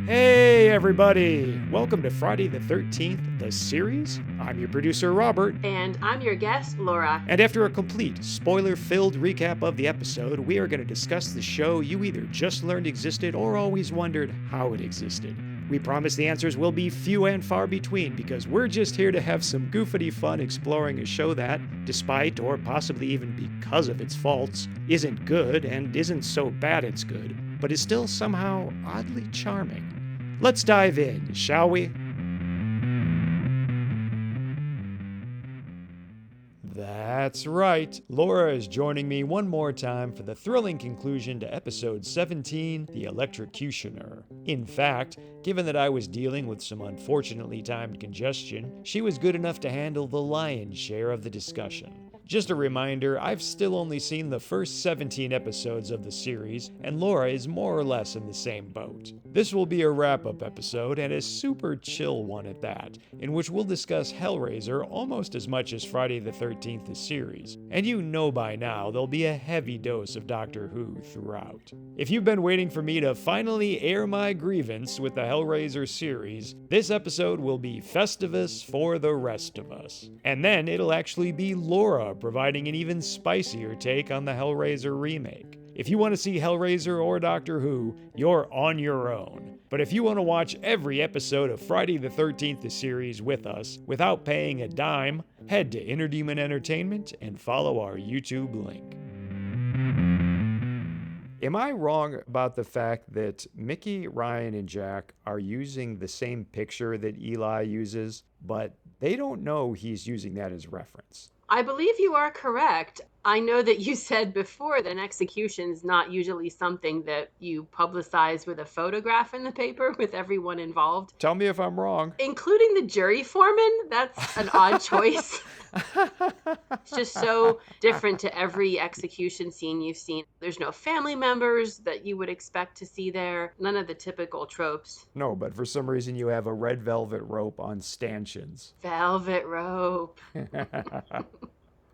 Hey everybody! Welcome to Friday the 13th, the series. I'm your producer, Robert. And I'm your guest, Laura. And after a complete, spoiler-filled recap of the episode, we are going to discuss the show you either just learned existed or always wondered how it existed. We promise the answers will be few and far between because we're just here to have some goofity fun exploring a show that, despite or possibly even because of its faults, isn't good and isn't so bad it's good, but is still somehow oddly charming. Let's dive in, shall we? That's right. Laura is joining me one more time for the thrilling conclusion to episode 17, The Electrocutioner. In fact, given that I was dealing with some unfortunately timed congestion, she was good enough to handle the lion's share of the discussion. Just a reminder, I've still only seen the first 17 episodes of the series, and Laura is more or less in the same boat. This will be a wrap-up episode, and a super chill one at that, in which we'll discuss Hellraiser almost as much as Friday the 13th the series. And you know by now there'll be a heavy dose of Doctor Who throughout. If you've been waiting for me to finally air my grievance with the Hellraiser series, this episode will be Festivus for the rest of us. And then it'll actually be Laura providing an even spicier take on the Hellraiser remake. If you want to see Hellraiser or Doctor Who, you're on your own. But if you want to watch every episode of Friday the 13th the series with us without paying a dime, head to Interdemon Entertainment and follow our YouTube link. Am I wrong about the fact that Mickey, Ryan, and Jack are using the same picture that Eli uses, but they don't know he's using that as reference? I believe you are correct. I know that you said before that an execution is not usually something that you publicize with a photograph in the paper with everyone involved. Tell me if I'm wrong. Including the jury foreman? That's an odd choice. It's just so different to every execution scene you've seen. There's no family members that you would expect to see there. None of the typical tropes. No, but for some reason you have a red velvet rope on stanchions. Velvet rope.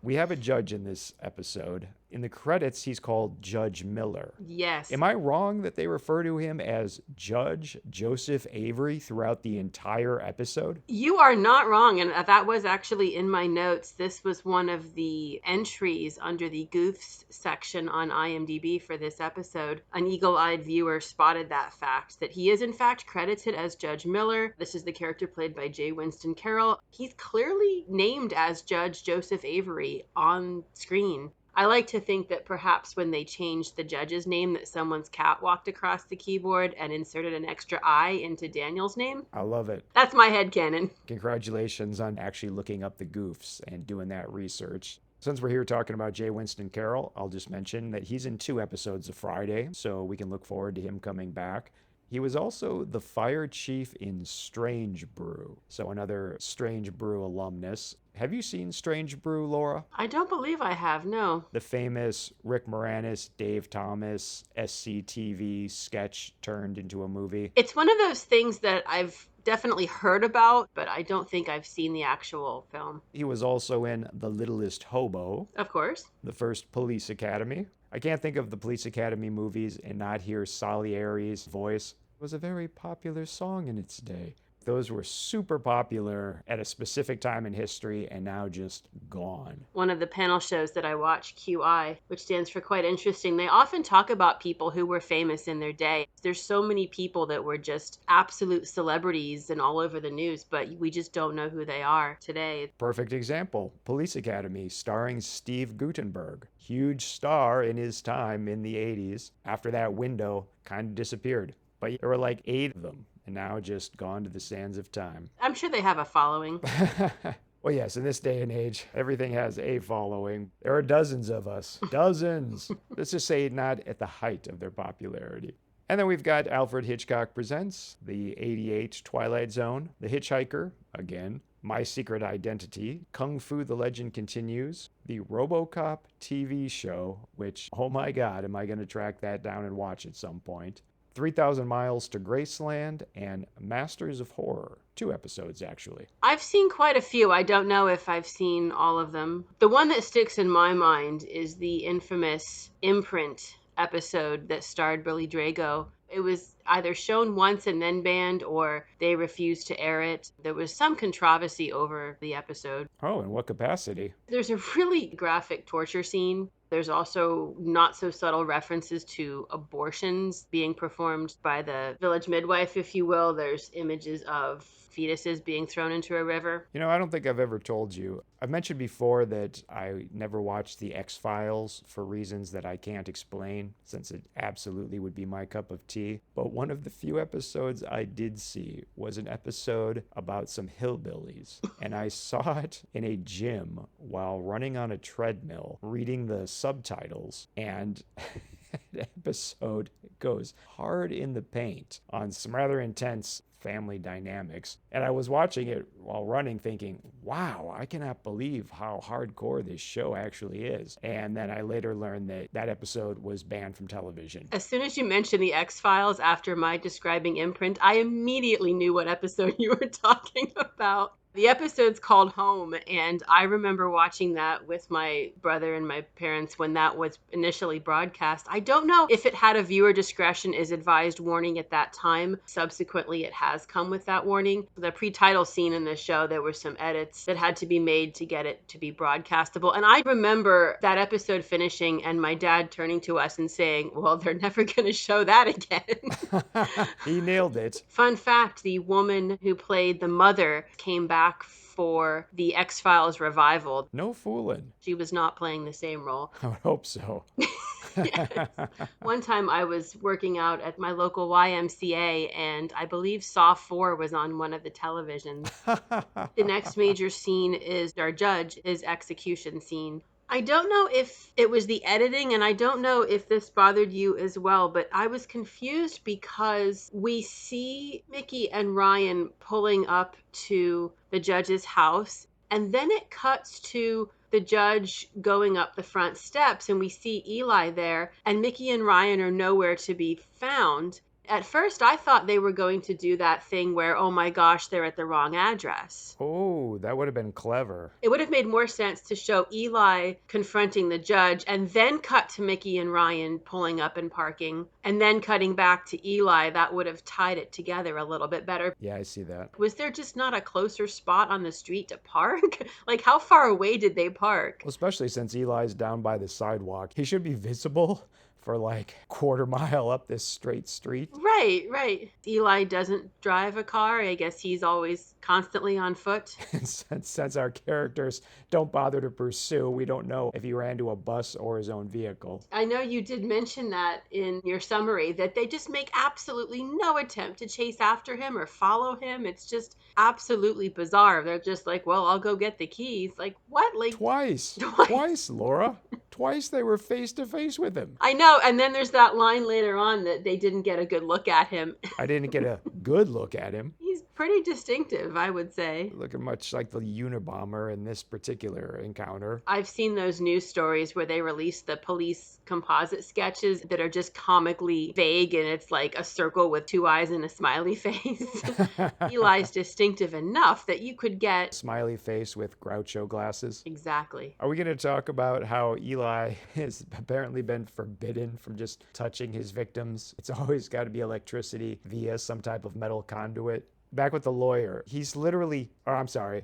We have a judge in this episode. In the credits, he's called Judge Miller. Yes. Am I wrong that they refer to him as Judge Joseph Avery throughout the entire episode? You are not wrong, and that was actually in my notes. This was one of the entries under the Goofs section on IMDb for this episode. An eagle-eyed viewer spotted that fact, that he is in fact credited as Judge Miller. This is the character played by J. Winston Carroll. He's clearly named as Judge Joseph Avery on screen. I like to think that perhaps when they changed the judge's name, that someone's cat walked across the keyboard and inserted an extra I into Daniel's name. I love it. That's my headcanon. Congratulations on actually looking up the Goofs and doing that research. Since we're here talking about J. Winston Carroll, I'll just mention that he's in 2 episodes of Friday, so we can look forward to him coming back. He was also the fire chief in Strange Brew, so another Strange Brew alumnus. Have you seen Strange Brew, Laura? I don't believe I have, no. The famous Rick Moranis, Dave Thomas, SCTV sketch turned into a movie. It's one of those things that I've definitely heard about, but I don't think I've seen the actual film. He was also in The Littlest Hobo. Of course. The first Police Academy. I can't think of the Police Academy movies and not hear Salieri's voice. It was a very popular song in its day. Those were super popular at a specific time in history and now just gone. One of the panel shows that I watch, QI, which stands for Quite Interesting, they often talk about people who were famous in their day. There's so many people that were just absolute celebrities and all over the news, but we just don't know who they are today. Perfect example, Police Academy, starring Steve Guttenberg. Huge star in his time in the 80s. After that window, kind of disappeared. But there were like 8 of them. And now just gone to the sands of time. I'm sure they have a following. Well, yes, in this day and age, everything has a following. There are dozens of us. Dozens. Let's just say not at the height of their popularity. And then we've got Alfred Hitchcock Presents, the 88 Twilight Zone, The Hitchhiker, again, My Secret Identity, Kung Fu The Legend Continues, the RoboCop TV show, which, oh my God, am I going to track that down and watch at some point. 3,000 Miles to Graceland, and Masters of Horror. 2 episodes, actually. I've seen quite a few. I don't know if I've seen all of them. The one that sticks in my mind is the infamous Imprint episode that starred Billy Drago. It was either shown once and then banned, or they refused to air it. There was some controversy over the episode. Oh, in what capacity? There's a really graphic torture scene. There's also not so subtle references to abortions being performed by the village midwife, if you will. There's images of fetuses being thrown into a river. You know, I don't think I've ever told you. I've mentioned before that I never watched The X-Files for reasons that I can't explain, since it absolutely would be my cup of tea. But one of the few episodes I did see was an episode about some hillbillies. And I saw it in a gym while running on a treadmill, reading the subtitles, and the episode goes hard in the paint on some rather intense family dynamics. And I was watching it while running thinking, wow, I cannot believe how hardcore this show actually is. And then I later learned that that episode was banned from television. As soon as you mentioned the X-Files after my describing imprint, I immediately knew what episode you were talking about. The episode's called Home, and I remember watching that with my brother and my parents when that was initially broadcast. I don't know if it had a viewer discretion is advised warning at that time. Subsequently, it has come with that warning. The pre-title scene in this show, there were some edits that had to be made to get it to be broadcastable. And I remember that episode finishing and my dad turning to us and saying, well, they're never going to show that again. He nailed it. Fun fact, the woman who played the mother came back for the X-Files revival. No fooling. She was not playing the same role. I would hope so. Yes. One time I was working out at my local YMCA, and I believe Saw 4 was on one of the televisions. The next major scene is our judge, his execution scene. I don't know if it was the editing, and I don't know if this bothered you as well, but I was confused because we see Mickey and Ryan pulling up to the judge's house, and then it cuts to the judge going up the front steps, and we see Eli there, and Mickey and Ryan are nowhere to be found. At first, I thought they were going to do that thing where, oh my gosh, they're at the wrong address. Oh, that would have been clever. It would have made more sense to show Eli confronting the judge and then cut to Mickey and Ryan pulling up and parking, and then cutting back to Eli. That would have tied it together a little bit better. Yeah, I see that. Was there just not a closer spot on the street to park? Like, how far away did they park? Well, especially since Eli's down by the sidewalk. He should be visible for like a quarter mile up this straight street. Right. Eli doesn't drive a car. I guess he's always constantly on foot. Since our characters don't bother to pursue, we don't know if he ran to a bus or his own vehicle. I know you did mention that in your summary, that they just make absolutely no attempt to chase after him or follow him. It's just absolutely bizarre. They're just like, well, I'll go get the keys. Like, what? Like Twice, Laura. Twice they were face to face with him. I know. And then there's that line later on that they didn't get a good look at him. I didn't get a good look at him. He's pretty distinctive, I would say. Looking much like the Unabomber in this particular encounter. I've seen those news stories where they release the police composite sketches that are just comically vague, and it's like a circle with two eyes and a smiley face. Eli's distinctive enough that you could get smiley face with Groucho glasses. Exactly. Are we going to talk about how Eli has apparently been forbidden from just touching his victims? It's always got to be electricity via some type of metal conduit. Back with the lawyer,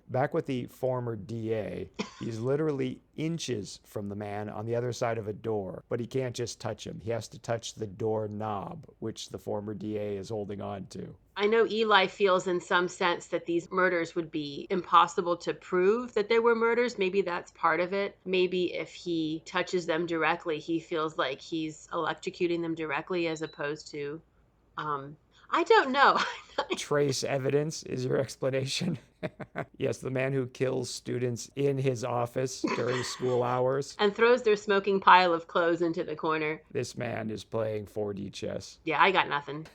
back with the former DA, he's literally inches from the man on the other side of a door, but he can't just touch him. He has to touch the door knob, which the former DA is holding on to. I know Eli feels in some sense that these murders would be impossible to prove that they were murders. Maybe that's part of it. Maybe if he touches them directly, he feels like he's electrocuting them directly as opposed to, I don't know. Trace evidence is your explanation? Yes, the man who kills students in his office during school hours. And throws their smoking pile of clothes into the corner. This man is playing 4D chess. Yeah, I got nothing.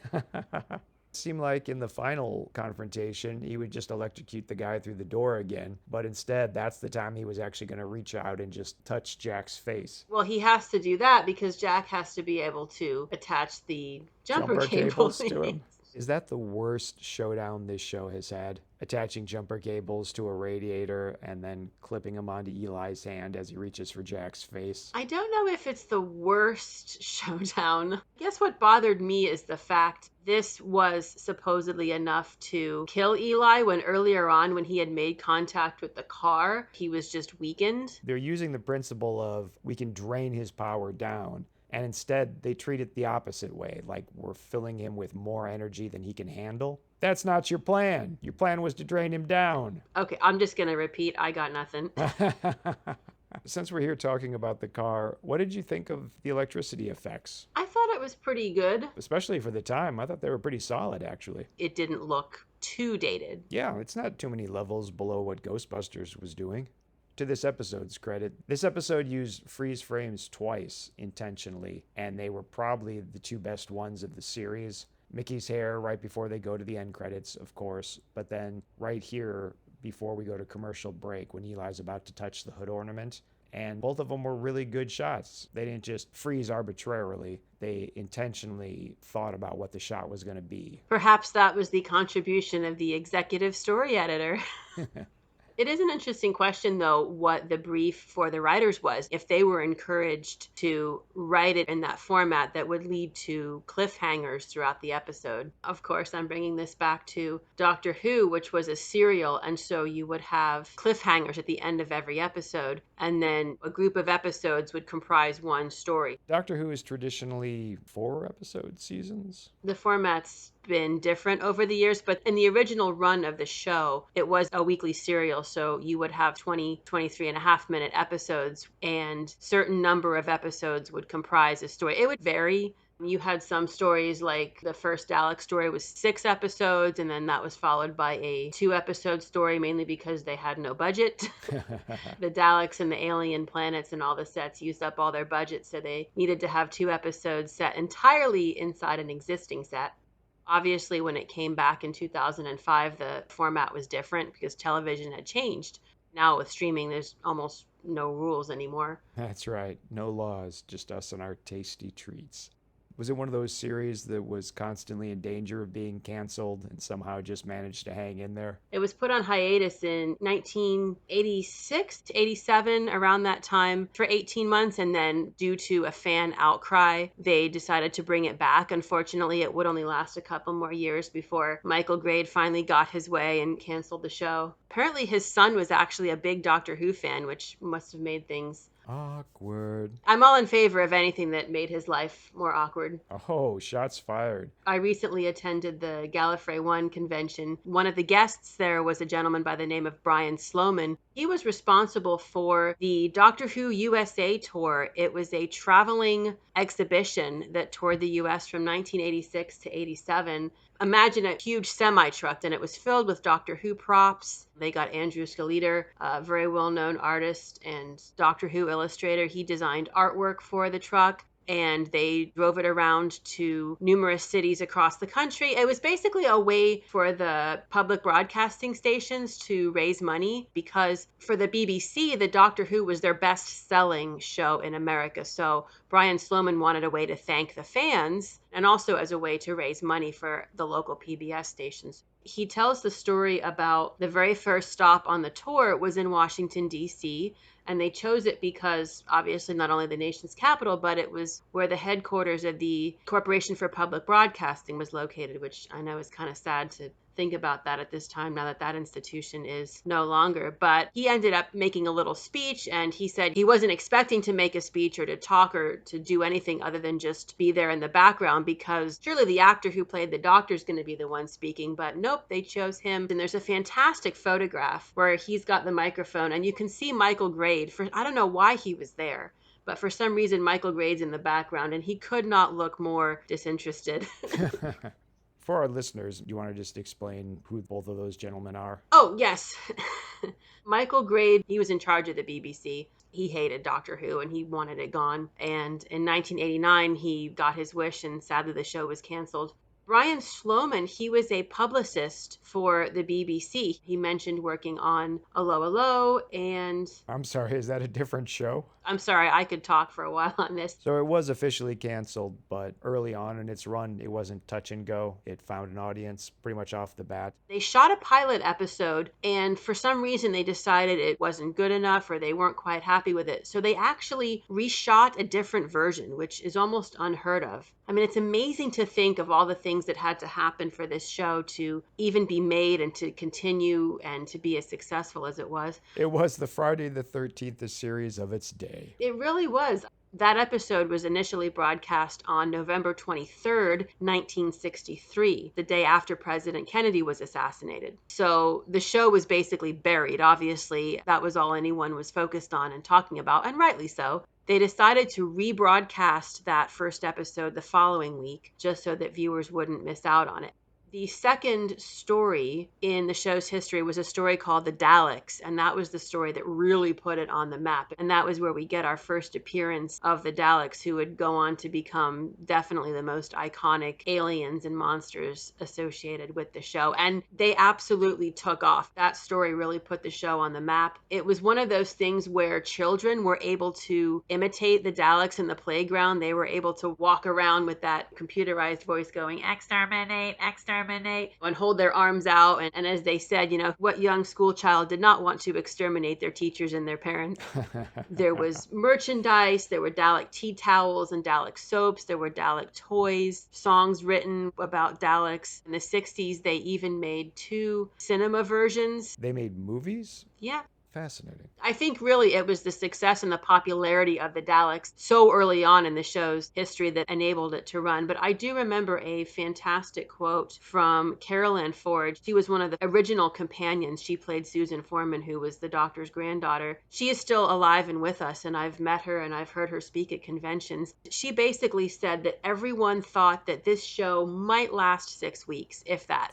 Seemed like in the final confrontation, he would just electrocute the guy through the door again. But instead, that's the time he was actually going to reach out and just touch Jack's face. Well, he has to do that because Jack has to be able to attach the jumper cables to him. Is that the worst showdown this show has had? Attaching jumper cables to a radiator and then clipping them onto Eli's hand as he reaches for Jack's face. I don't know if it's the worst showdown. I guess what bothered me is the fact this was supposedly enough to kill Eli, when earlier on, when he had made contact with the car, he was just weakened. They're using the principle of we can drain his power down. And instead, they treat it the opposite way, like we're filling him with more energy than he can handle. That's not your plan. Your plan was to drain him down. Okay, I'm just going to repeat. I got nothing. Since we're here talking about the car, what did you think of the electricity effects? I thought it was pretty good. Especially for the time. I thought they were pretty solid, actually. It didn't look too dated. Yeah, it's not too many levels below what Ghostbusters was doing. To this episode's credit, this episode used freeze frames twice intentionally, and they were probably the two best ones of the series. Mickey's hair right before they go to the end credits, of course, but then right here before we go to commercial break when Eli's about to touch the hood ornament. And both of them were really good shots. They didn't just freeze arbitrarily. They intentionally thought about what the shot was going to be. Perhaps that was the contribution of the executive story editor. It is an interesting question, though, what the brief for the writers was. If they were encouraged to write it in that format that would lead to cliffhangers throughout the episode. Of course, I'm bringing this back to Doctor Who, which was a serial, and so you would have cliffhangers at the end of every episode, and then a group of episodes would comprise one story. Doctor Who is traditionally 4-episode seasons. The format's been different over the years, but in the original run of the show, it was a weekly serial, so you would have 23 and a half minute episodes, and certain number of episodes would comprise a story. It would vary. You had some stories like the first Dalek story was 6 episodes, and then that was followed by a 2-episode story, mainly because they had no budget. The Daleks and the alien planets and all the sets used up all their budget, so they needed to have 2 episodes set entirely inside an existing set. Obviously, when it came back in 2005, the format was different because television had changed. Now with streaming, there's almost no rules anymore. That's right. No laws, just us and our tasty treats. Was it one of those series that was constantly in danger of being canceled and somehow just managed to hang in there? It was put on hiatus in 1986 to 87, around that time, for 18 months. And then due to a fan outcry, they decided to bring it back. Unfortunately, it would only last a couple more years before Michael Grade finally got his way and canceled the show. Apparently, his son was actually a big Doctor Who fan, which must have made things awkward. I'm all in favor of anything that made his life more awkward. Oh, shots fired. I recently attended the Gallifrey 1 convention. One of the guests there was a gentleman by the name of Brian Sloman. He was responsible for the Doctor Who USA tour. It was a traveling exhibition that toured the US from 1986 to 87. Imagine a huge semi-truck, and it was filled with Doctor Who props. They got Andrew Scaliter, a very well-known artist and Doctor Who illustrator. He designed artwork for the truck, and they drove it around to numerous cities across the country. It was basically a way for the public broadcasting stations to raise money, because for the BBC, the Doctor Who was their best-selling show in America. So Brian Sloman wanted a way to thank the fans and also as a way to raise money for the local PBS stations. He tells the story about the very first stop on the tour was in Washington, D.C., and they chose it because obviously not only the nation's capital, but it was where the headquarters of the Corporation for Public Broadcasting was located, which I know is kind of sad to think about that at this time, now that that institution is no longer. But he ended up making a little speech, and he said he wasn't expecting to make a speech or to talk or to do anything other than just be there in the background, because surely the actor who played the Doctor is going to be the one speaking. But nope, they chose him. And there's a fantastic photograph where he's got the microphone, and you can see Michael Grade. I don't know why he was there, but for some reason Michael Grade's in the background, and he could not look more disinterested. For our listeners, you want to just explain who both of those gentlemen are? Oh, yes. Michael Grade, he was in charge of the BBC. He hated Doctor Who and he wanted it gone. And in 1989, he got his wish, and sadly the show was canceled. Brian Sloman, he was a publicist for the BBC. He mentioned working on 'Allo 'Allo and... I'm sorry, is that a different show? I'm sorry, I could talk for a while on this. So it was officially canceled, but early on in its run, it wasn't touch and go. It found an audience pretty much off the bat. They shot a pilot episode, and for some reason they decided it wasn't good enough or they weren't quite happy with it. So they actually reshot a different version, which is almost unheard of. I mean, it's amazing to think of all the things that had to happen for this show to even be made and to continue and to be as successful as it was. It was the Friday the 13th series of its day. It really was. That episode was initially broadcast on November 23rd, 1963, the day after President Kennedy was assassinated. So the show was basically buried. Obviously, that was all anyone was focused on and talking about, and rightly so. They decided to rebroadcast that first episode the following week, just so that viewers wouldn't miss out on it. The second story in the show's history was a story called The Daleks, and that was the story that really put it on the map. And that was where we get our first appearance of the Daleks, who would go on to become definitely the most iconic aliens and monsters associated with the show. And they absolutely took off. That story really put the show on the map. It was one of those things where children were able to imitate the Daleks in the playground. They were able to walk around with that computerized voice going, exterminate, exterminate, and hold their arms out. And as they said, what young school child did not want to exterminate their teachers and their parents? There was merchandise, there were Dalek tea towels and Dalek soaps, there were Dalek toys, songs written about Daleks. In the 60s, they even made 2 cinema versions. They made movies? Yeah. Fascinating. I think really it was the success and the popularity of the Daleks so early on in the show's history that enabled it to run. But I do remember a fantastic quote from Carol Ann Ford. She was one of the original companions. She played Susan Foreman, who was the doctor's granddaughter. She is still alive and with us, and I've met her and I've heard her speak at conventions. She basically said that everyone thought that this show might last 6 weeks, if that.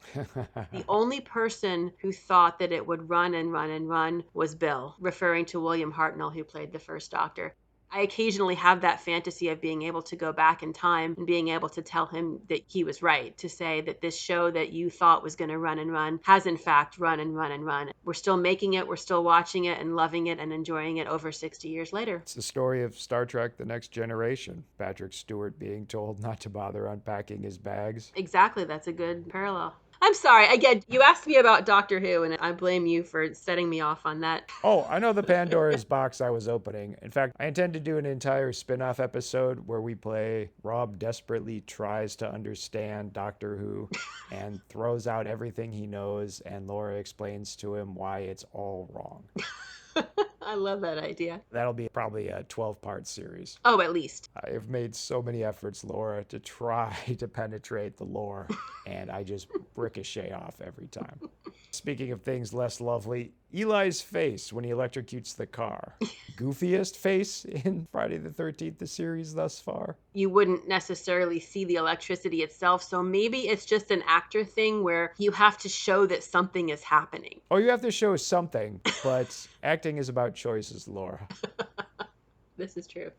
The only person who thought that it would run and run and run was Bill, referring to William Hartnell, who played the first Doctor. I occasionally have that fantasy of being able to go back in time and being able to tell him that he was right, to say that this show that you thought was going to run and run has in fact run and run and run. We're still making it, we're still watching it and loving it and enjoying it over 60 years later. It's the story of Star Trek: The Next Generation. Patrick Stewart being told not to bother unpacking his bags. Exactly, that's a good parallel. I'm sorry. Again, you asked me about Doctor Who, and I blame you for setting me off on that. Oh, I know the Pandora's box I was opening. In fact, I intend to do an entire spin-off episode where we play Rob desperately tries to understand Doctor Who and throws out everything he knows, and Laura explains to him why it's all wrong. I love that idea. That'll be probably a 12-part series. Oh, at least. I've made so many efforts, Laura, to try to penetrate the lore, and I just ricochet off every time. Speaking of things less lovely, Eli's face when he electrocutes the car. Goofiest face in Friday the 13th, the series thus far. You wouldn't necessarily see the electricity itself, so maybe it's just an actor thing where you have to show that something is happening. Oh, you have to show something, but acting is about choices, Laura. This is true.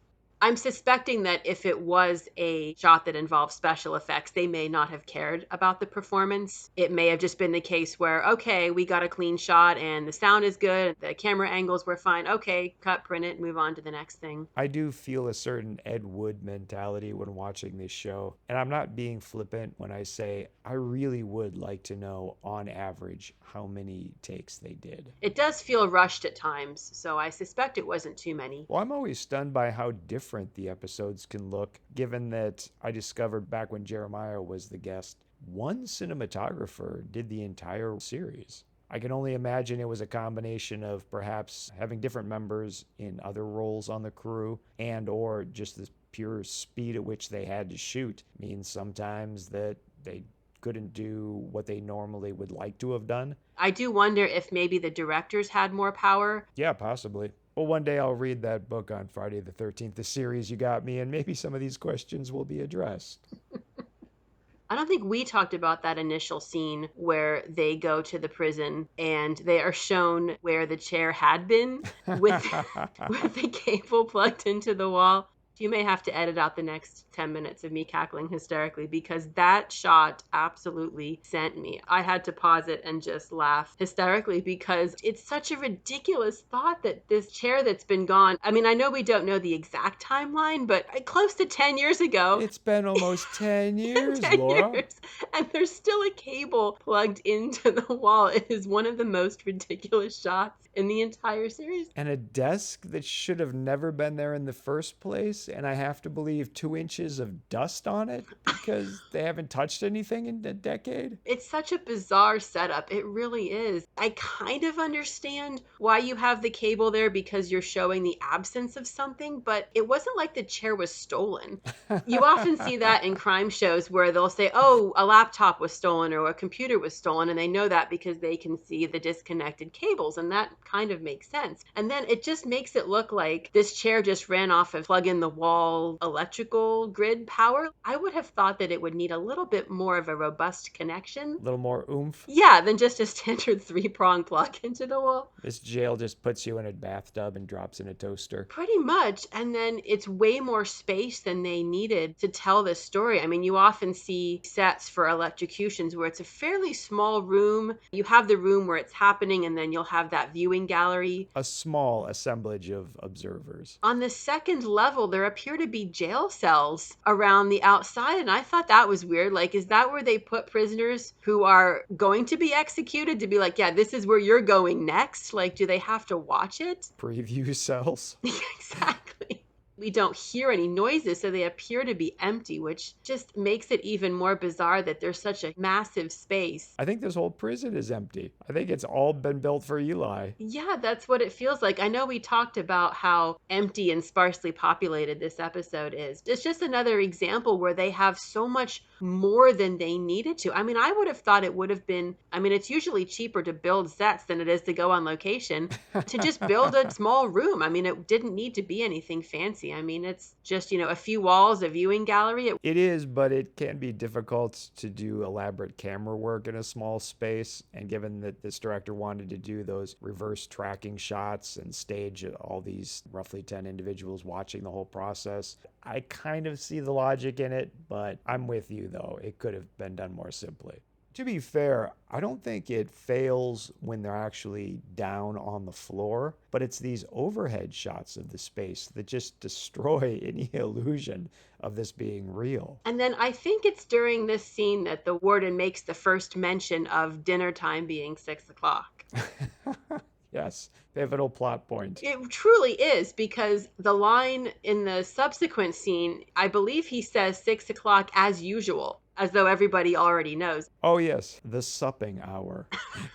I'm suspecting that if it was a shot that involved special effects, they may not have cared about the performance. It may have just been the case where, okay, we got a clean shot and the sound is good, the camera angles were fine, okay, cut, print it, move on to the next thing. I do feel a certain Ed Wood mentality when watching this show, and I'm not being flippant when I say I really would like to know, on average, how many takes they did. It does feel rushed at times, so I suspect it wasn't too many. Well, I'm always stunned by how different the episodes can look, given that I discovered back when Jeremiah was the guest, one cinematographer did the entire series. I can only imagine it was a combination of perhaps having different members in other roles on the crew and or just the pure speed at which they had to shoot means sometimes that they couldn't do what they normally would like to have done. I do wonder if maybe the directors had more power. Yeah, possibly. Well, one day I'll read that book on Friday the 13th, the series you got me, and maybe some of these questions will be addressed. I don't think we talked about that initial scene where they go to the prison and they are shown where the chair had been with the cable plugged into the wall. You may have to edit out the next 10 minutes of me cackling hysterically because that shot absolutely sent me. I had to pause it and just laugh hysterically because it's such a ridiculous thought that this chair that's been gone, I mean, I know we don't know the exact timeline, but close to 10 years ago. It's been almost 10 years, 10 Laura. years, and there's still a cable plugged into the wall. It is one of the most ridiculous shots in the entire series. And a desk that should have never been there in the first place, and I have to believe 2 inches of dust on it because they haven't touched anything in a decade. It's such a bizarre setup. It really is. I kind of understand why you have the cable there because you're showing the absence of something, but it wasn't like the chair was stolen. You often see that in crime shows where they'll say, oh, a laptop was stolen or a computer was stolen, and they know that because they can see the disconnected cables, and that kind of makes sense. And then it just makes it look like this chair just ran off of plug-in-the-wall electrical grid power. I would have thought that it would need a little bit more of a robust connection. A little more oomph. Yeah, than just a standard 3-prong plug into the wall. This jail just puts you in a bathtub and drops in a toaster. Pretty much. And then it's way more space than they needed to tell this story. I mean, you often see sets for electrocutions where it's a fairly small room. You have the room where it's happening, and then you'll have that viewing gallery. A small assemblage of observers. On the second level, there appear to be jail cells around the outside, and I thought that was weird. Like, is that where they put prisoners who are going to be executed to be like, yeah, this is where you're going next? Like, do they have to watch it? Preview cells. Exactly. We don't hear any noises, so they appear to be empty, which just makes it even more bizarre that there's such a massive space. I think this whole prison is empty. I think it's all been built for Eli. Yeah, that's what it feels like. I know we talked about how empty and sparsely populated this episode is. It's just another example where they have so much more than they needed to. I mean, I would have thought it would have been, I mean, it's usually cheaper to build sets than it is to go on location, to just build a small room. I mean, it didn't need to be anything fancy. I mean, it's just, a few walls, a viewing gallery. It is, but it can be difficult to do elaborate camera work in a small space. And given that this director wanted to do those reverse tracking shots and stage all these roughly 10 individuals watching the whole process, I kind of see the logic in it, but I'm with you though. It could have been done more simply. To be fair, I don't think it fails when they're actually down on the floor, but it's these overhead shots of the space that just destroy any illusion of this being real. And then I think it's during this scene that the warden makes the first mention of dinner time being 6 o'clock. Yes, pivotal plot point. It truly is, because the line in the subsequent scene, I believe he says 6 o'clock as usual, as though everybody already knows. Oh yes, the supping hour,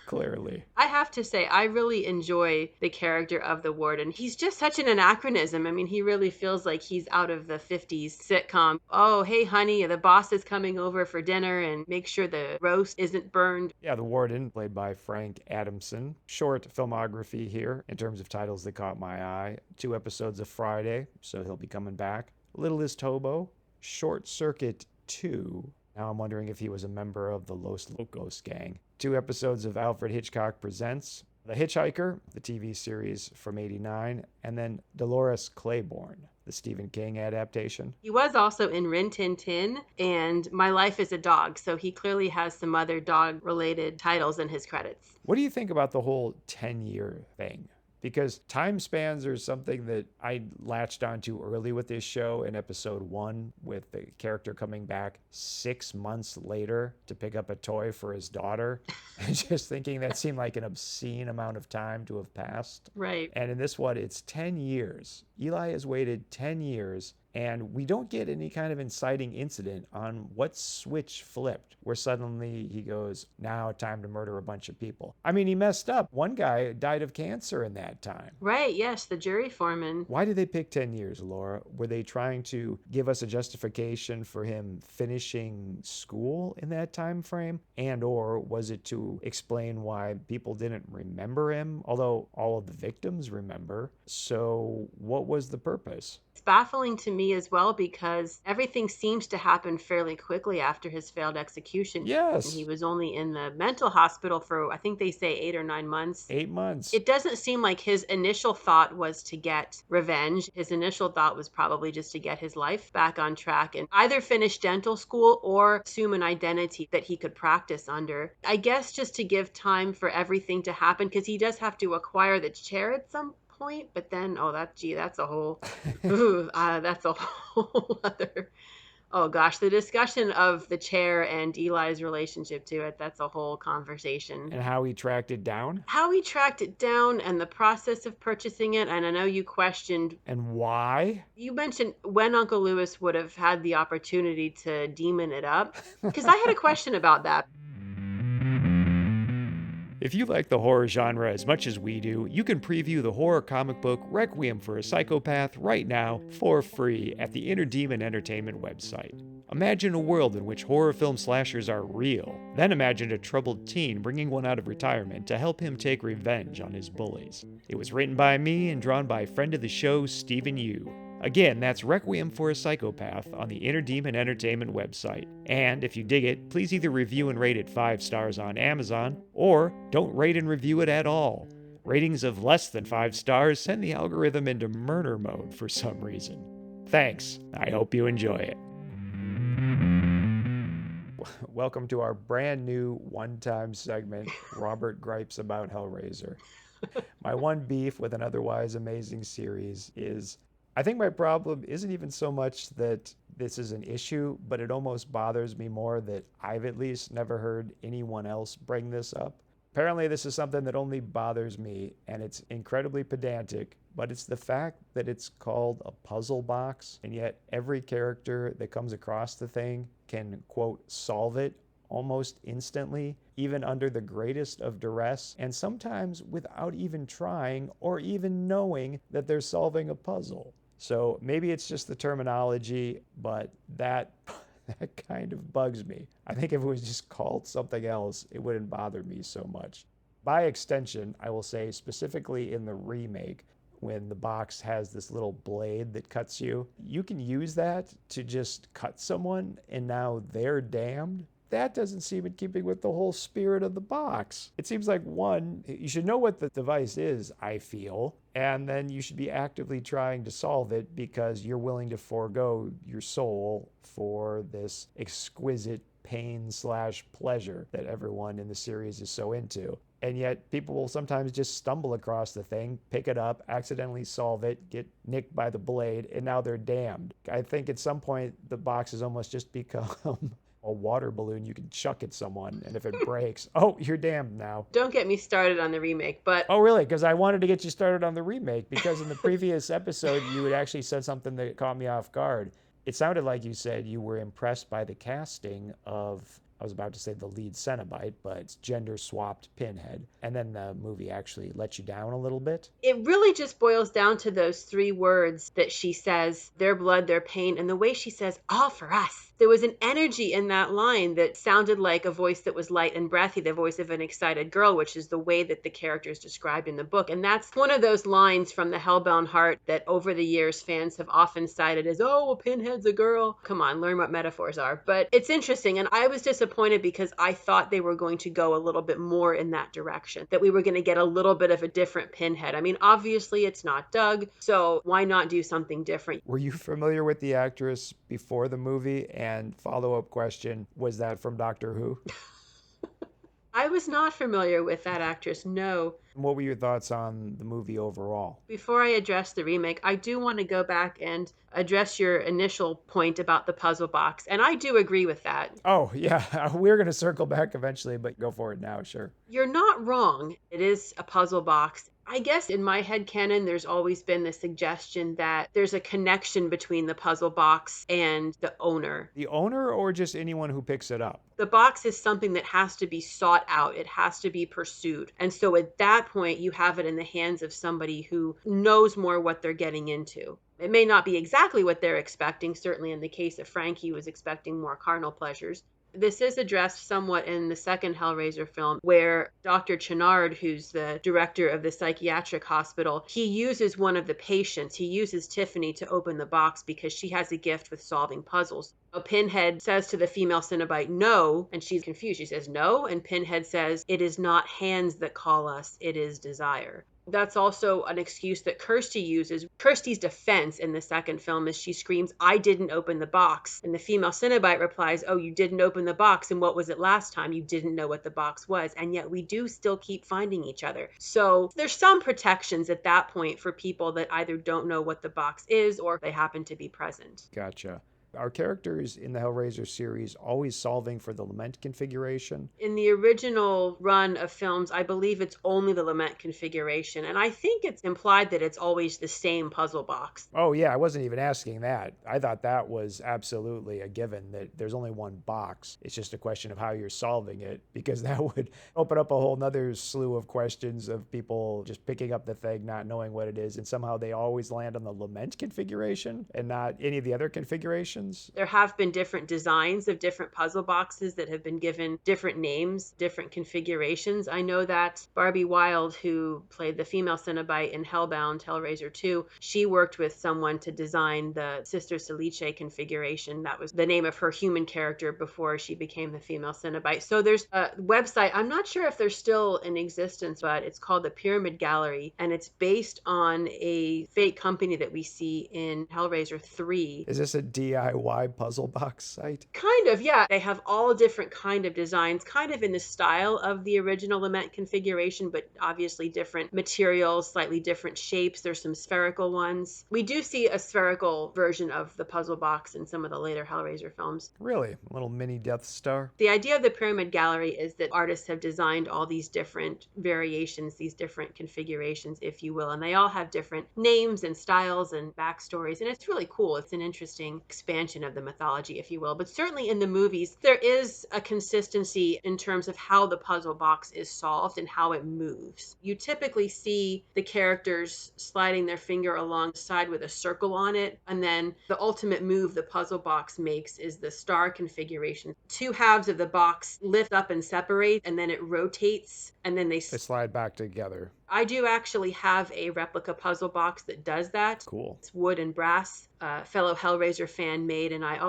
clearly. I have to say, I really enjoy the character of the warden. He's just such an anachronism. I mean, he really feels like he's out of the 50s sitcom. Oh, hey, honey, the boss is coming over for dinner, and make sure the roast isn't burned. Yeah, the warden, played by Frank Adamson. Short filmography here in terms of titles that caught my eye. 2 episodes of Friday, so he'll be coming back. Littlest Hobo, Short Circuit 2. Now I'm wondering if he was a member of the Los Locos gang. 2 episodes of Alfred Hitchcock Presents, The Hitchhiker, the TV series from '89, and then Dolores Claiborne, the Stephen King adaptation. He was also in Rin Tin Tin and My Life as a Dog, so he clearly has some other dog-related titles in his credits. What do you think about the whole 10-year thing? Because time spans are something that I latched onto early with this show in episode 1, with the character coming back 6 months later to pick up a toy for his daughter. And just thinking that seemed like an obscene amount of time to have passed. Right. And in this one, it's 10 years. Eli has waited 10 years, and we don't get any kind of inciting incident on what switch flipped, where suddenly he goes, now time to murder a bunch of people. I mean, he messed up. One guy died of cancer in that time. Right, yes, the jury foreman. Why did they pick 10 years, Laura? Were they trying to give us a justification for him finishing school in that time frame? And or was it to explain why people didn't remember him? Although all of the victims remember. So what was the purpose? It's baffling to me as well, because everything seems to happen fairly quickly after his failed execution. Yes. He was only in the mental hospital for, I think they say 8 or 9 months. 8 months. It doesn't seem like his initial thought was to get revenge. His initial thought was probably just to get his life back on track and either finish dental school or assume an identity that he could practice under. I guess just to give time for everything to happen, because he does have to acquire the chair at some point, but then, that's a whole, that's a whole other. Oh gosh, the discussion of the chair and Eli's relationship to it, that's a whole conversation. And how he tracked it down? How he tracked it down and the process of purchasing it. And I know you questioned. And why? You mentioned when Uncle Lewis would have had the opportunity to demon it up. Because I had a question about that. If you like the horror genre as much as we do, you can preview the horror comic book Requiem for a Psychopath right now for free at the Inner Demon Entertainment website. Imagine a world in which horror film slashers are real. Then imagine a troubled teen bringing one out of retirement to help him take revenge on his bullies. It was written by me and drawn by friend of the show, Stephen Yu. Again, that's Requiem for a Psychopath on the Inner Demon Entertainment website. And if you dig it, please either review and rate it 5 stars on Amazon, or don't rate and review it at all. Ratings of less than 5 stars send the algorithm into murder mode for some reason. Thanks. I hope you enjoy it. Welcome to our brand new one-time segment, Robert Gripes About Hellraiser. My one beef with an otherwise amazing series is, I think my problem isn't even so much that this is an issue, but it almost bothers me more that I've at least never heard anyone else bring this up. Apparently this is something that only bothers me, and it's incredibly pedantic, but it's the fact that it's called a puzzle box, and yet every character that comes across the thing can, quote, solve it almost instantly, even under the greatest of duress, and sometimes without even trying or even knowing that they're solving a puzzle. So maybe it's just the terminology, but that kind of bugs me. I think if it was just called something else, it wouldn't bother me so much. By extension, I will say specifically in the remake, when the box has this little blade that cuts you, you can use that to just cut someone and now they're damned. That doesn't seem in keeping with the whole spirit of the box. It seems like, one, you should know what the device is, I feel, and then you should be actively trying to solve it because you're willing to forego your soul for this exquisite pain/pleasure that everyone in the series is so into. And yet people will sometimes just stumble across the thing, pick it up, accidentally solve it, get nicked by the blade, and now they're damned. I think at some point the box has almost just become a water balloon you can chuck at someone, and if it breaks, oh, you're damned now. Don't get me started on the remake, but... Oh, really? Because I wanted to get you started on the remake, because in the previous episode, you had actually said something that caught me off guard. It sounded like you said you were impressed by the casting of, I was about to say the lead Cenobite, but it's gender-swapped Pinhead. And then the movie actually let you down a little bit. It really just boils down to those 3 words that she says, their blood, their pain, and the way she says, all for us. There was an energy in that line that sounded like a voice that was light and breathy, the voice of an excited girl, which is the way that the character is described in the book. And that's one of those lines from The Hellbound Heart that over the years fans have often cited as, oh, well, Pinhead's a girl. Come on, learn what metaphors are. But it's interesting, and I was disappointed because I thought they were going to go a little bit more in that direction, that we were going to get a little bit of a different Pinhead. I mean, obviously it's not Doug, so why not do something different? Were you familiar with the actress before the movie? And follow-up question, was that from Doctor Who? I was not familiar with that actress, no. What were your thoughts on the movie overall? Before I address the remake, I do want to go back and address your initial point about the puzzle box, and I do agree with that. Oh, yeah, we're going to circle back eventually, but go for it now, sure. You're not wrong. It is a puzzle box. I guess in my headcanon, there's always been the suggestion that there's a connection between the puzzle box and the owner. The owner or just anyone who picks it up? The box is something that has to be sought out. It has to be pursued. And so at that point, you have it in the hands of somebody who knows more what they're getting into. It may not be exactly what they're expecting. Certainly in the case of Frank, he was expecting more carnal pleasures. This is addressed somewhat in the second Hellraiser film, where Dr. Chenard, who's the director of the psychiatric hospital, he uses one of the patients. He uses Tiffany to open the box because she has a gift with solving puzzles. Pinhead says to the female Cenobite, no, and she's confused. She says, no, and Pinhead says, it is not hands that call us, it is desire. That's also an excuse that Kirsty uses. Kirsty's defense in the second film is she screams, I didn't open the box. And the female Cenobite replies, oh, you didn't open the box. And what was it last time? You didn't know what the box was. And yet we do still keep finding each other. So there's some protections at that point for people that either don't know what the box is or they happen to be present. Gotcha. Are characters in the Hellraiser series always solving for the lament configuration? In the original run of films, I believe it's only the lament configuration. And I think it's implied that it's always the same puzzle box. Oh, yeah, I wasn't even asking that. I thought that was absolutely a given, that there's only one box. It's just a question of how you're solving it, because that would open up a whole nother slew of questions of people just picking up the thing, not knowing what it is, and somehow they always land on the lament configuration and not any of the other configurations. There have been different designs of different puzzle boxes that have been given different names, different configurations. I know that Barbie Wilde, who played the female Cenobite in Hellbound, Hellraiser 2, she worked with someone to design the Sister Salice configuration. That was the name of her human character before she became the female Cenobite. So there's a website, I'm not sure if they're still in existence, but it's called the Pyramid Gallery, and it's based on a fake company that we see in Hellraiser 3. Is this a DIY puzzle box site? Kind of, yeah. They have all different kind of designs, kind of in the style of the original lament configuration, but obviously different materials, slightly different shapes. There's some spherical ones. We do see a spherical version of the puzzle box in some of the later Hellraiser films. Really? A little mini Death Star? The idea of the Pyramid Gallery is that artists have designed all these different variations, these different configurations, if you will, and they all have different names and styles and backstories, and it's really cool. It's an interesting expansion of the mythology, if you will. But certainly in the movies, there is a consistency in terms of how the puzzle box is solved and how it moves. You typically see the characters sliding their finger alongside with a circle on it, and then the ultimate move the puzzle box makes is the star configuration. Two halves of the box lift up and separate, and then it rotates, and then they slide back together. I do actually have a replica puzzle box that does that. Cool. It's wood and brass. A fellow Hellraiser fan made, and I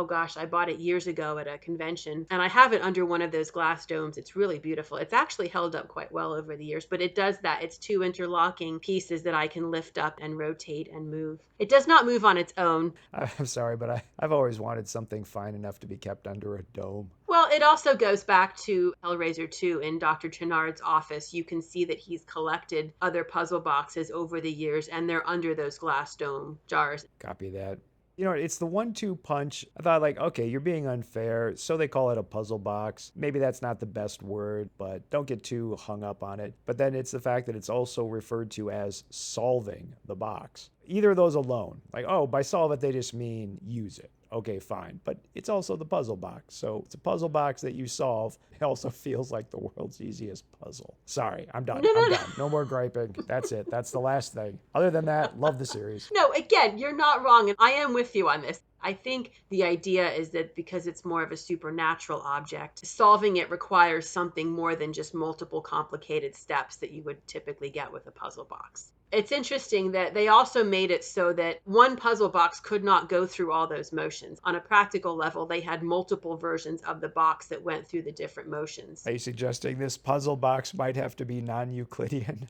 bought it years ago at a convention, and I have it under one of those glass domes. It's really beautiful. It's actually held up quite well over the years, but it does that. It's two interlocking pieces that I can lift up and rotate and move. It does not move on its own. I'm sorry, but I've always wanted something fine enough to be kept under a dome. Well, it also goes back to Hellraiser 2 in Dr. Chenard's office. You can see that he's collected other puzzle boxes over the years, and they're under those glass dome jars. Copy that. You know, it's the 1-2 punch. I thought, like, okay, you're being unfair, so they call it a puzzle box. Maybe that's not the best word, but don't get too hung up on it. But then it's the fact that it's also referred to as solving the box. Either of those alone. Like, oh, by solve it, they just mean use it. Okay, fine. But it's also the puzzle box. So it's a puzzle box that you solve. It also feels like the world's easiest puzzle. Sorry, I'm done. I'm done. No more griping. That's it. That's the last thing. Other than that, love the series. No, again, you're not wrong. And I am with you on this. I think the idea is that because it's more of a supernatural object, solving it requires something more than just multiple complicated steps that you would typically get with a puzzle box. It's interesting that they also made it so that one puzzle box could not go through all those motions. On a practical level, they had multiple versions of the box that went through the different motions. Are you suggesting this puzzle box might have to be non-Euclidean?